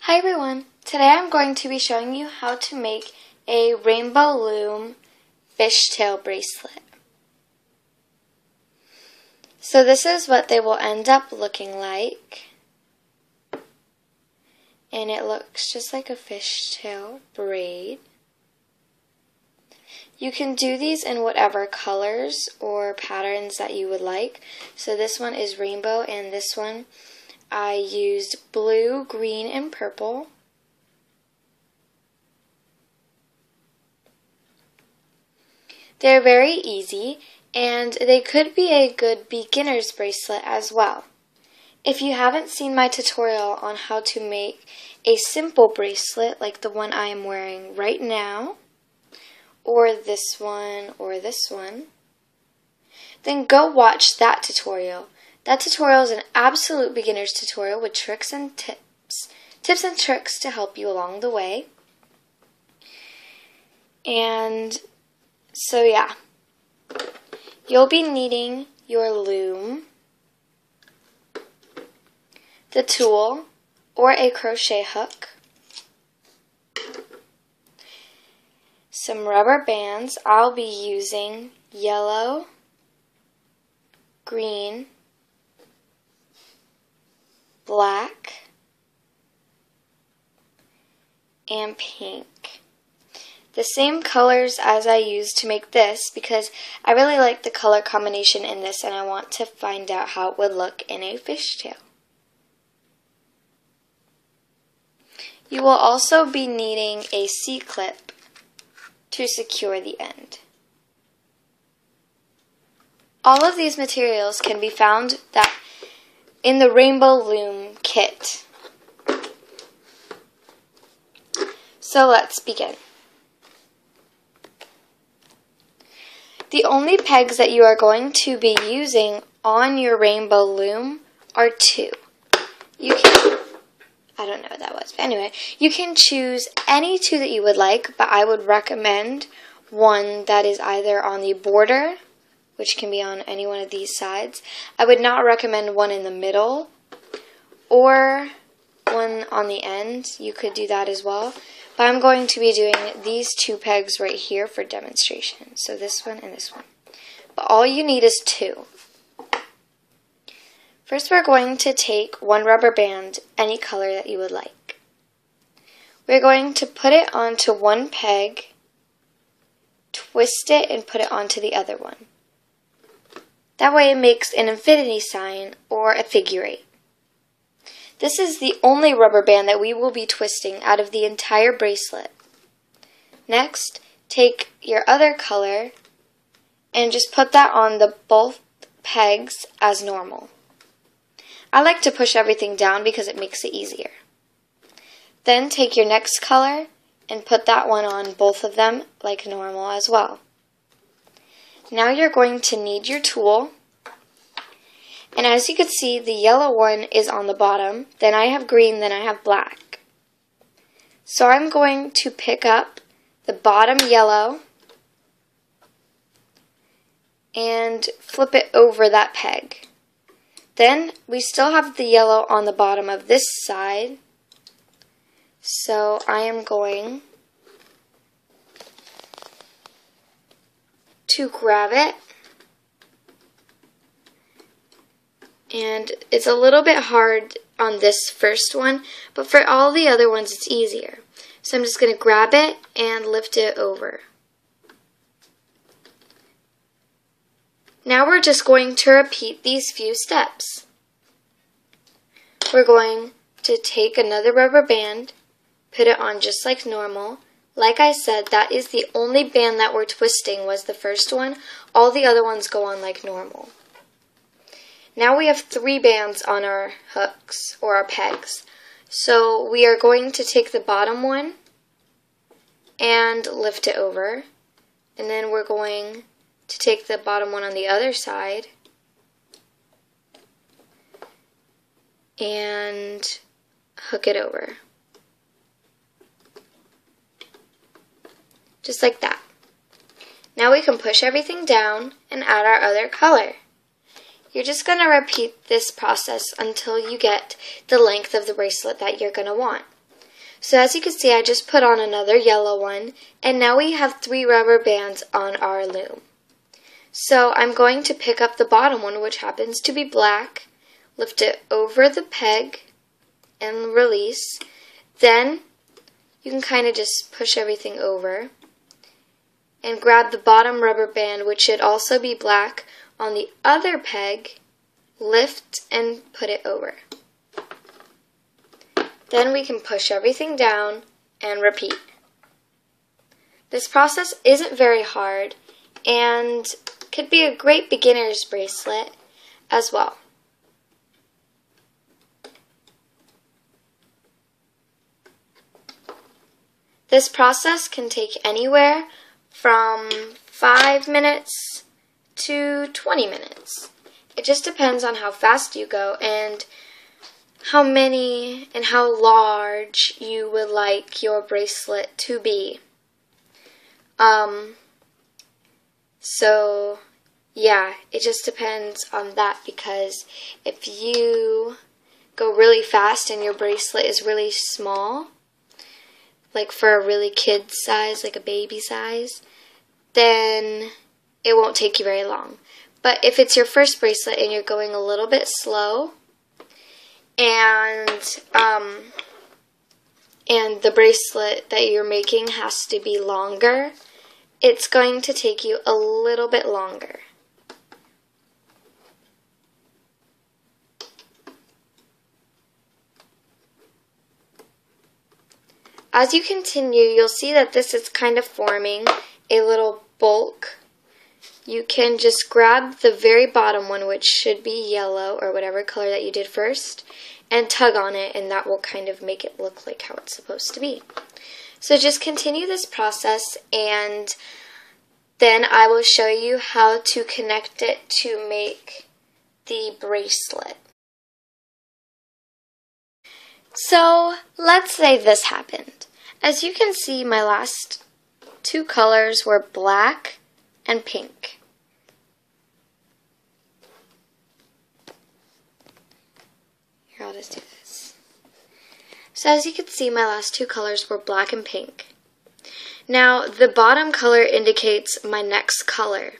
Hi everyone! Today I'm going to be showing you how to make a rainbow loom fishtail bracelet. So this is what they will end up looking like. And it looks just like a fishtail braid. You can do these in whatever colors or patterns that you would like. So this one is rainbow and this one I used blue, green, and purple. They're very easy, and they could be a good beginner's bracelet as well. If you haven't seen my tutorial on how to make a simple bracelet like the one I am wearing right now, or this one, then go watch that tutorial. That tutorial is an absolute beginner's tutorial with tricks and tips and tricks to help you along the way. And so yeah, you'll be needing your loom, the tool, or a crochet hook, some rubber bands. I'll be using yellow, green, black, and pink. The same colors as I used to make this because I really like the color combination in this and I want to find out how it would look in a fishtail. You will also be needing a C-clip to secure the end. All of these materials can be found in the Rainbow Loom kit. So let's begin. The only pegs that you are going to be using on your rainbow loom are two. I don't know what that was, but anyway, you can choose any two that you would like, but I would recommend one that is either on the border, which can be on any one of these sides. I would not recommend one in the middle or one on the end. You could do that as well. But I'm going to be doing these two pegs right here for demonstration. So this one and this one. But all you need is two. First we're going to take one rubber band, any color that you would like. We're going to put it onto one peg, twist it, and put it onto the other one. That way it makes an infinity sign or a figure eight. This is the only rubber band that we will be twisting out of the entire bracelet. Next, take your other color and just put that on both pegs as normal. I like to push everything down because it makes it easier. Then take your next color and put that one on both of them like normal as well. Now you're going to need your tool. And as you can see, the yellow one is on the bottom, then I have green, then I have black. So I'm going to pick up the bottom yellow and flip it over that peg. Then we still have the yellow on the bottom of this side, so I am going to grab it. And it's a little bit hard on this first one, but for all the other ones it's easier. So I'm just going to grab it and lift it over. Now we're just going to repeat these few steps. We're going to take another rubber band, put it on just like normal. Like I said, that is the only band that we're twisting was the first one. All the other ones go on like normal. Now we have 3 bands on our hooks, or our pegs. So we are going to take the bottom one and lift it over. And then we're going to take the bottom one on the other side and hook it over. Just like that. Now we can push everything down and add our other color. You're just going to repeat this process until you get the length of the bracelet that you're going to want. So as you can see, I just put on another yellow one, and now we have 3 rubber bands on our loom. So I'm going to pick up the bottom one, which happens to be black, lift it over the peg, and release. Then you can kind of just push everything over and grab the bottom rubber band, which should also be black, on the other peg, lift and put it over. Then we can push everything down and repeat. This process isn't very hard and could be a great beginner's bracelet as well. This process can take anywhere from 5 minutes to 20 minutes. It just depends on how fast you go and how many and how large you would like your bracelet to be. So yeah, it just depends on that, because if you go really fast and your bracelet is really small, like for a really kid size, like a baby size, then it won't take you very long. But if it's your first bracelet and you're going a little bit slow, and the bracelet that you're making has to be longer, it's going to take you a little bit longer. As you continue, you'll see that this is kind of forming a little bulk. You can just grab the very bottom one, which should be yellow or whatever color that you did first, and tug on it, and that will kind of make it look like how it's supposed to be. So just continue this process, and then I will show you how to connect it to make the bracelet. So let's say this happened. As you can see, my last 2 colors were black and pink. Here, I'll just do this. So as you can see, my last 2 colors were black and pink. Now, the bottom color indicates my next color,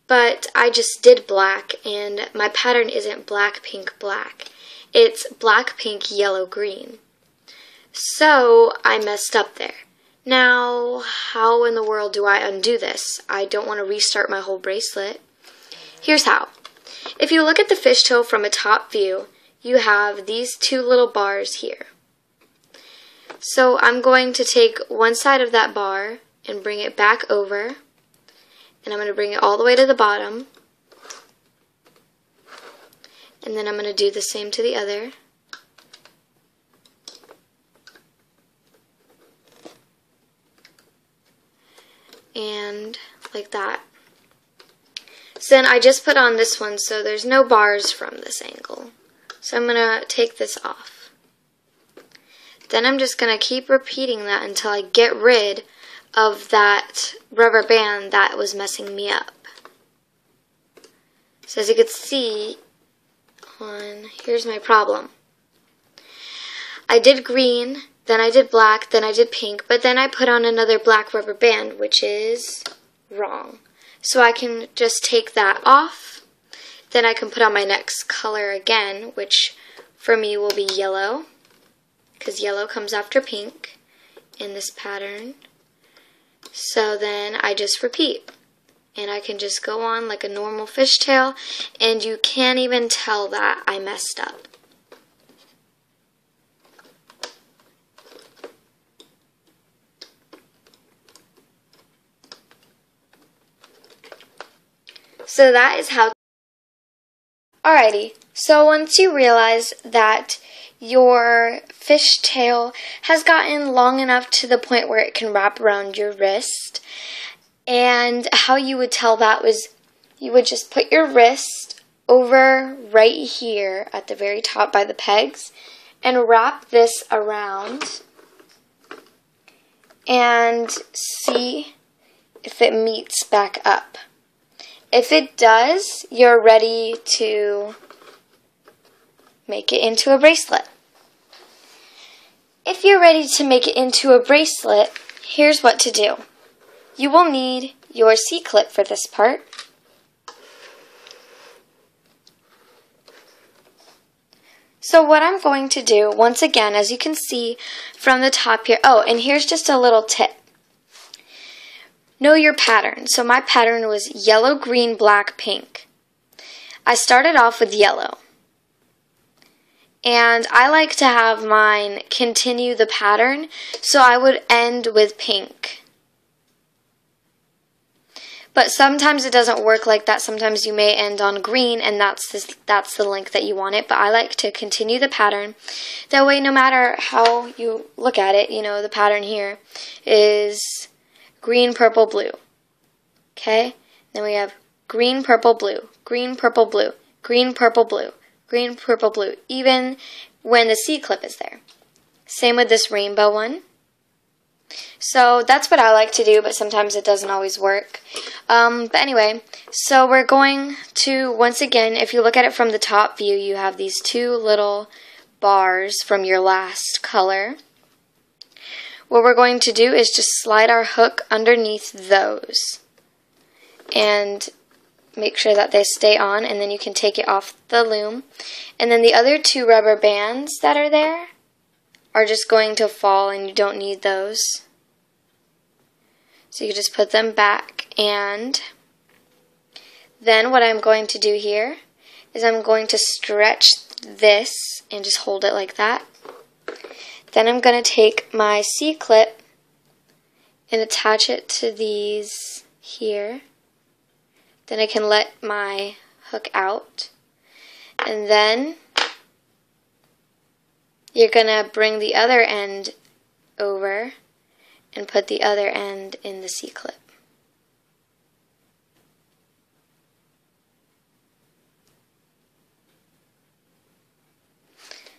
but I just did black, and my pattern isn't black, pink, black. It's black, pink, yellow, green. So I messed up there. Now, how in the world do I undo this? I don't want to restart my whole bracelet. Here's how. If you look at the fishtail from a top view, you have these 2 little bars here. So I'm going to take one side of that bar and bring it back over, and I'm going to bring it all the way to the bottom, and then I'm going to do the same to the other. And like that. So then I just put on this one, so there's no bars from this angle. So I'm going to take this off. Then I'm just going to keep repeating that until I get rid of that rubber band that was messing me up. So as you can see, here's my problem. I did green, then I did black, then I did pink, but then I put on another black rubber band, which is wrong. So I can just take that off. Then I can put on my next color again, which for me will be yellow, because yellow comes after pink in this pattern. So then I just repeat, and I can just go on like a normal fishtail, and you can't even tell that I messed up. So that is how. Alrighty, so once you realize that your fishtail has gotten long enough to the point where it can wrap around your wrist, and how you would tell that was you would just put your wrist over right here at the very top by the pegs and wrap this around and see if it meets back up. If it does, you're ready to make it into a bracelet. If you're ready to make it into a bracelet, here's what to do. You will need your C-clip for this part. So what I'm going to do, once again, as you can see from the top here, oh, and here's just a little tip. Know your pattern. So my pattern was yellow, green, black, pink. I started off with yellow. And I like to have mine continue the pattern, so I would end with pink. But sometimes it doesn't work like that. Sometimes you may end on green, and that's the length that you want it. But I like to continue the pattern. That way, no matter how you look at it, you know, the pattern here is green, purple, blue. Okay? Then we have green, purple, blue, green, purple, blue, green, purple, blue, green, purple, blue, even when the C-clip is there. Same with this rainbow one. So that's what I like to do, but sometimes it doesn't always work. But anyway, so we're going to, once again, if you look at it from the top view, you have these two little bars from your last color. What we're going to do is just slide our hook underneath those and make sure that they stay on, and then you can take it off the loom. And then the other two rubber bands that are there are just going to fall, and you don't need those. So you just put them back, and then what I'm going to do here is I'm going to stretch this and just hold it like that. Then I'm going to take my C-clip and attach it to these here. Then I can let my hook out. And then you're going to bring the other end over and put the other end in the C-clip.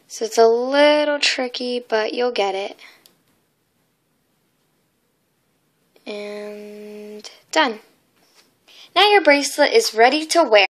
So it's a little tricky, but you'll get it. And done. Now your bracelet is ready to wear.